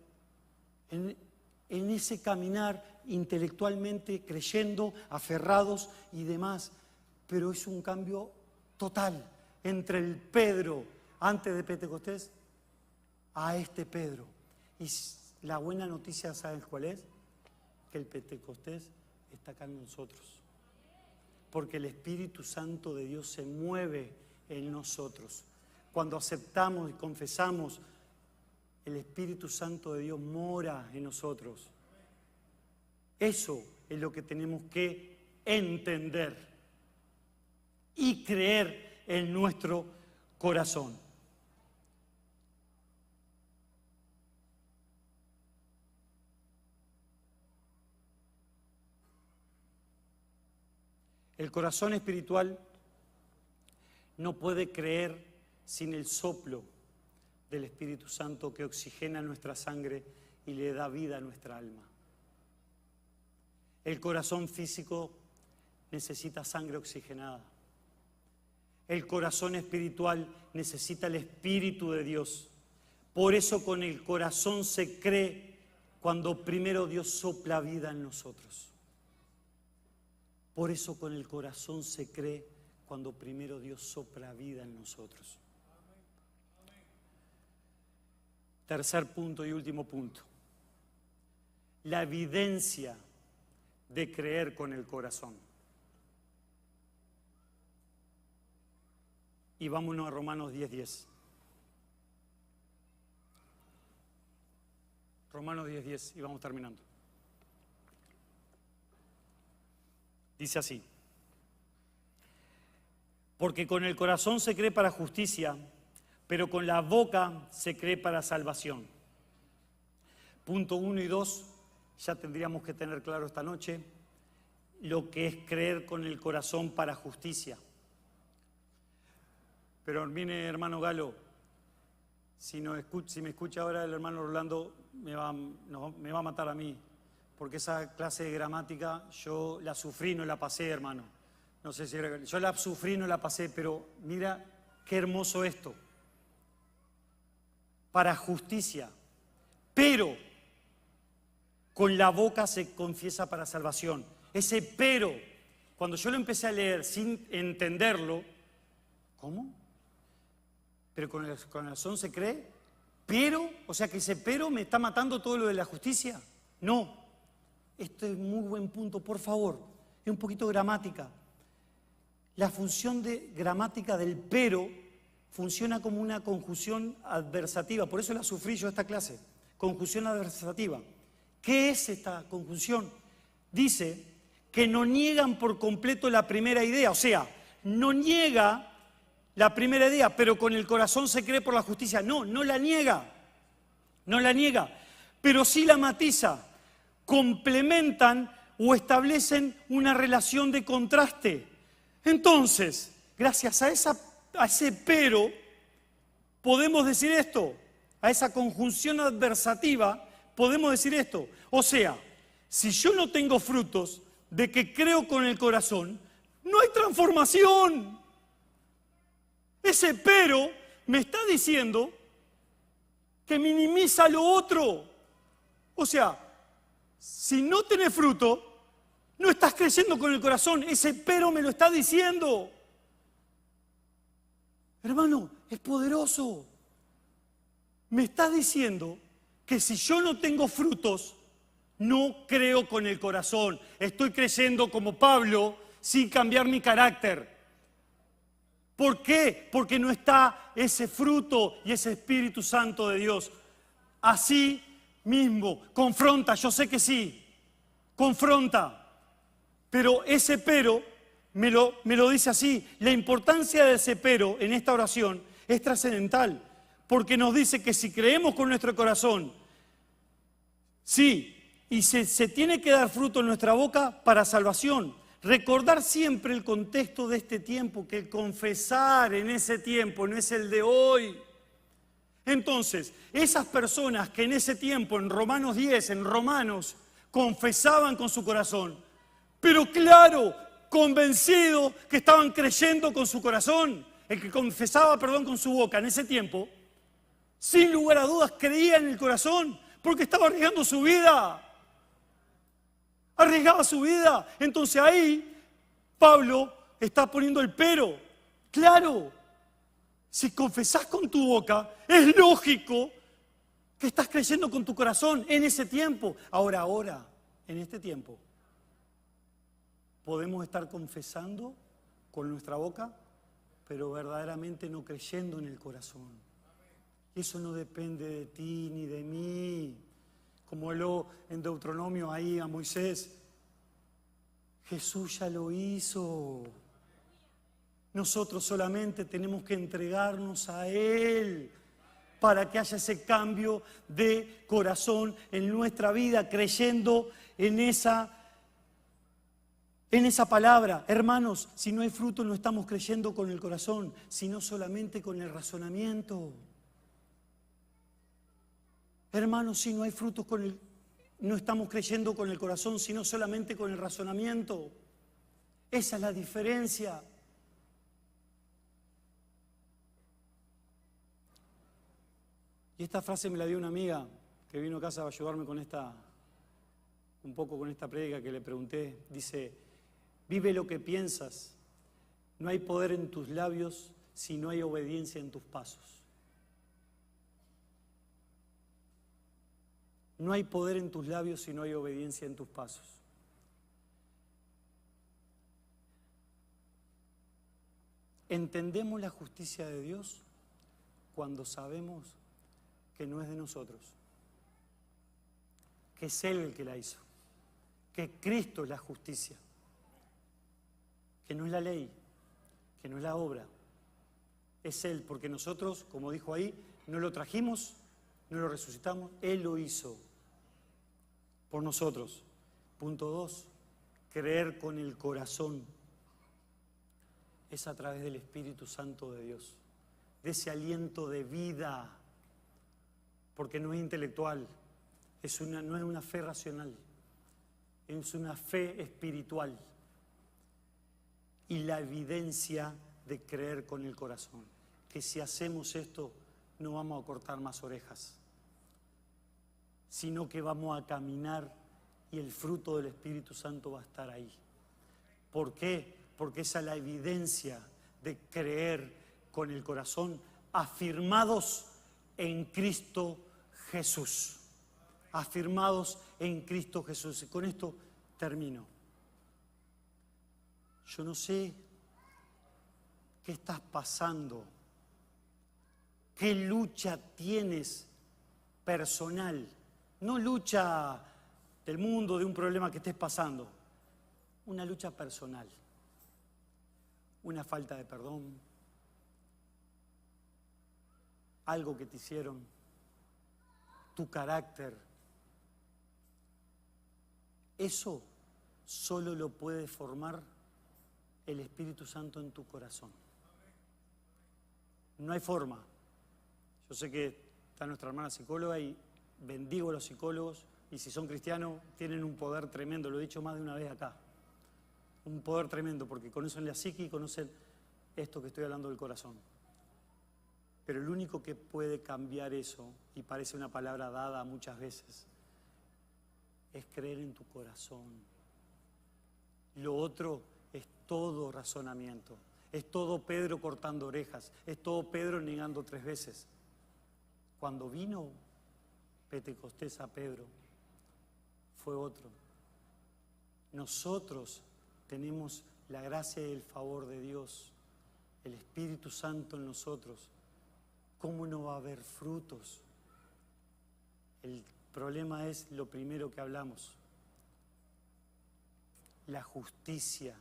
en ese caminar intelectualmente, creyendo, aferrados y demás. Pero es un cambio total entre el Pedro antes de Pentecostés a este Pedro. Y la buena noticia, ¿sabes cuál es? Que el Pentecostés está acá en nosotros. Porque el Espíritu Santo de Dios se mueve en nosotros. Cuando aceptamos y confesamos, el Espíritu Santo de Dios mora en nosotros. Eso es lo que tenemos que entender y creer en nuestro corazón. El corazón espiritual no puede creer sin el soplo del Espíritu Santo que oxigena nuestra sangre y le da vida a nuestra alma. El corazón físico necesita sangre oxigenada. El corazón espiritual necesita el Espíritu de Dios. Por eso con el corazón se cree cuando primero Dios sopla vida en nosotros. Por eso con el corazón se cree cuando primero Dios sopla vida en nosotros. Tercer punto y último punto. La evidencia de creer con el corazón. Y vámonos a Romanos 10:10. Romanos 10:10 y vamos terminando. Dice así: porque con el corazón se cree para justicia, pero con la boca se cree para salvación. Punto 1 y 2, ya tendríamos que tener claro esta noche lo que es creer con el corazón para justicia. Pero mire, hermano Galo, si me escucha ahora el hermano Rolando, me va a matar a mí, porque esa clase de gramática yo la sufrí, no la pasé, hermano. No sé si yo la sufrí, no la pasé, pero mira qué hermoso esto. Para justicia, pero con la boca se confiesa para salvación. Ese pero, cuando yo lo empecé a leer sin entenderlo, ¿cómo? Pero con el corazón se cree, pero, o sea que ese pero me está matando todo lo de la justicia. No, esto es muy buen punto, por favor, es un poquito gramática. La función de gramática del pero funciona como una conjunción adversativa, por eso la sufrí yo esta clase, conjunción adversativa. ¿Qué es esta conjunción? Dice que no niegan por completo la primera idea, o sea, no niega la primera idea, pero con el corazón se cree por la justicia. No, no la niega, pero sí la matiza, complementan o establecen una relación de contraste. Entonces, gracias a ese pero, podemos decir esto, a esa conjunción adversativa, podemos decir esto. O sea, si yo no tengo frutos de que creo con el corazón, no hay transformación. Ese pero me está diciendo que minimiza lo otro. O sea, si no tenés fruto, no estás creyendo con el corazón. Ese pero me lo está diciendo. Hermano, es poderoso. Me está diciendo que si yo no tengo frutos, no creo con el corazón. Estoy creyendo como Pablo sin cambiar mi carácter. ¿Por qué? Porque no está ese fruto y ese Espíritu Santo de Dios. Así mismo, confronta, yo sé que sí, confronta. Pero ese pero me lo dice así. La importancia de ese pero en esta oración es trascendental, porque nos dice que si creemos con nuestro corazón, sí, y se tiene que dar fruto en nuestra boca para salvación. Recordar siempre el contexto de este tiempo, que el confesar en ese tiempo no es el de hoy. Entonces, esas personas que en ese tiempo, en Romanos 10, en Romanos, confesaban con su corazón, pero claro, convencido que estaban creyendo con su corazón, el que confesaba, con su boca en ese tiempo, sin lugar a dudas creía en el corazón, porque estaba arriesgando su vida. Arriesgaba su vida. Entonces ahí Pablo está poniendo el pero. Claro, si confesás con tu boca, es lógico que estás creyendo con tu corazón en ese tiempo. Ahora, en este tiempo, podemos estar confesando con nuestra boca, pero verdaderamente no creyendo en el corazón. Eso no depende de ti ni de mí. Como habló en Deuteronomio ahí a Moisés, Jesús ya lo hizo. Nosotros solamente tenemos que entregarnos a Él para que haya ese cambio de corazón en nuestra vida, creyendo en esa palabra. Hermanos, si no hay fruto no estamos creyendo con el corazón, sino solamente con el razonamiento. Hermanos, si no hay frutos no estamos creyendo con el corazón, sino solamente con el razonamiento. Esa es la diferencia. Y esta frase me la dio una amiga que vino a casa a ayudarme con un poco con esta prédica que le pregunté. Dice, Vive lo que piensas. No hay poder en tus labios si no hay obediencia en tus pasos. No hay poder en tus labios si no hay obediencia en tus pasos. Entendemos la justicia de Dios cuando sabemos que no es de nosotros, que es Él el que la hizo, que Cristo es la justicia, que no es la ley, que no es la obra, es Él, porque nosotros, como dijo ahí, no lo trajimos, no lo resucitamos, Él lo hizo por nosotros. Punto 2, creer con el corazón es a través del Espíritu Santo de Dios, de ese aliento de vida, porque no es intelectual, no es una fe racional, es una fe espiritual y la evidencia de creer con el corazón, que si hacemos esto no vamos a cortar más orejas, sino que vamos a caminar y el fruto del Espíritu Santo va a estar ahí. ¿Por qué? Porque esa es la evidencia de creer con el corazón, afirmados en Cristo Jesús. Afirmados en Cristo Jesús. Y con esto termino. Yo no sé qué estás pasando, qué lucha tienes personal, no lucha del mundo, de un problema que estés pasando, una lucha personal, una falta de perdón, algo que te hicieron, tu carácter. Eso solo lo puede formar el Espíritu Santo en tu corazón. No hay forma. Yo sé que está nuestra hermana psicóloga y bendigo a los psicólogos, y si son cristianos tienen un poder tremendo, lo he dicho más de una vez acá. Un poder tremendo porque conocen la psique y conocen esto que estoy hablando del corazón. Pero el único que puede cambiar eso, y parece una palabra dada muchas veces, es creer en tu corazón. Lo otro es todo razonamiento, es todo Pedro cortando orejas, es todo Pedro negando 3 veces. Cuando vino Pentecostés a Pedro, fue otro. Nosotros tenemos la gracia y el favor de Dios, el Espíritu Santo en nosotros. ¿Cómo no va a haber frutos? El problema es lo primero que hablamos, la justicia.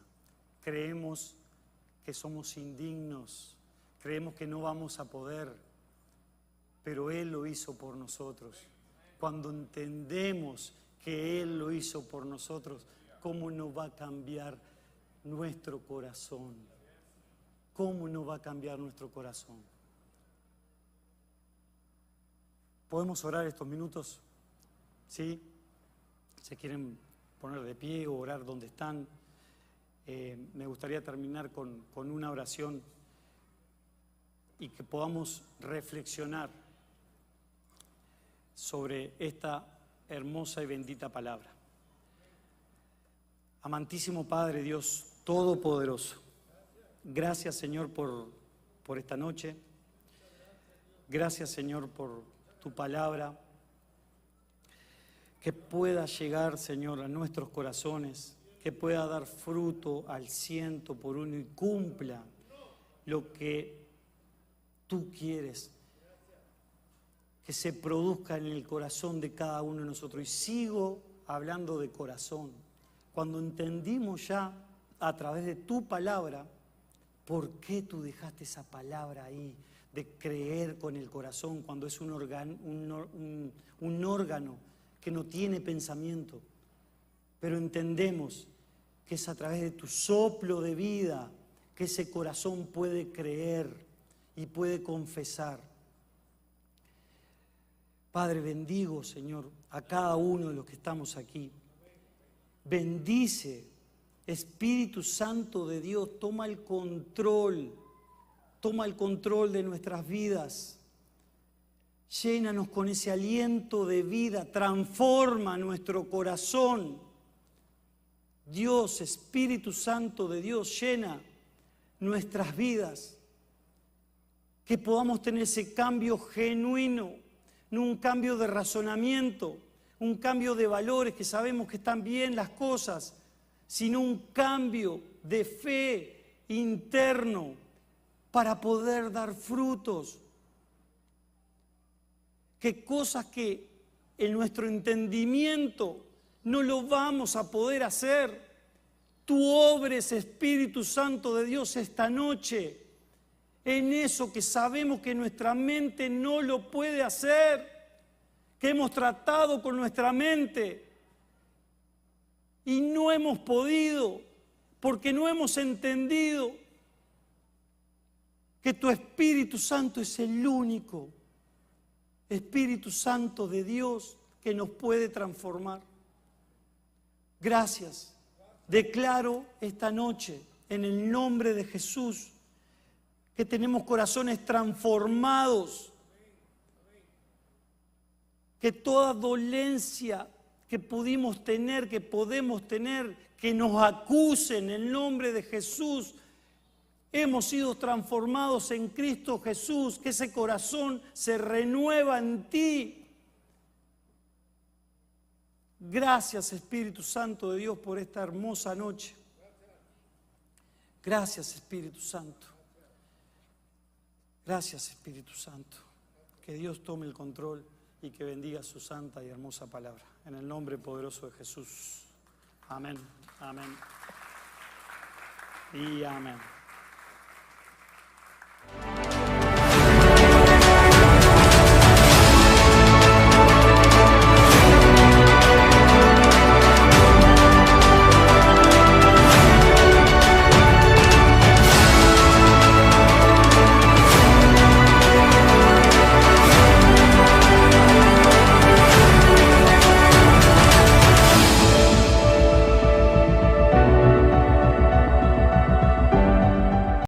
Creemos que somos indignos, creemos que no vamos a poder, pero Él lo hizo por nosotros. Cuando entendemos que Él lo hizo por nosotros, ¿cómo no va a cambiar nuestro corazón? ¿Cómo no va a cambiar nuestro corazón? ¿Podemos orar estos minutos? ¿Sí? ¿Se quieren poner de pie o orar donde están? Me gustaría terminar con una oración y que podamos reflexionar sobre esta hermosa y bendita palabra. Amantísimo Padre Dios Todopoderoso, gracias Señor por esta noche. Gracias Señor por tu palabra, que pueda llegar Señor a nuestros corazones, que pueda dar fruto al 100 por 1 y cumpla lo que tú quieres que se produzca en el corazón de cada uno de nosotros. Y sigo hablando de corazón. Cuando entendimos ya a través de tu palabra, ¿por qué tú dejaste esa palabra ahí de creer con el corazón cuando es un órgano que no tiene pensamiento? Pero entendemos que es a través de tu soplo de vida que ese corazón puede creer y puede confesar. Padre, bendigo, Señor, a cada uno de los que estamos aquí. Bendice, Espíritu Santo de Dios, toma el control de nuestras vidas. Llénanos con ese aliento de vida, transforma nuestro corazón. Dios, Espíritu Santo de Dios, llena nuestras vidas. Que podamos tener ese cambio genuino, no un cambio de razonamiento, un cambio de valores, que sabemos que están bien las cosas, sino un cambio de fe interno para poder dar frutos. Que cosas que en nuestro entendimiento no lo vamos a poder hacer, tú obres, Espíritu Santo de Dios, esta noche, en eso que sabemos que nuestra mente no lo puede hacer, que hemos tratado con nuestra mente y no hemos podido, porque no hemos entendido que tu Espíritu Santo es el único Espíritu Santo de Dios que nos puede transformar. Gracias. Declaro esta noche, en el nombre de Jesús, que tenemos corazones transformados, que toda dolencia que pudimos tener, que podemos tener, que nos acusen en el nombre de Jesús, hemos sido transformados en Cristo Jesús, que ese corazón se renueva en ti. Gracias, Espíritu Santo de Dios, por esta hermosa noche. Gracias, Espíritu Santo. Gracias, Espíritu Santo. Que Dios tome el control y que bendiga su santa y hermosa palabra. En el nombre poderoso de Jesús. Amén, amén y amén.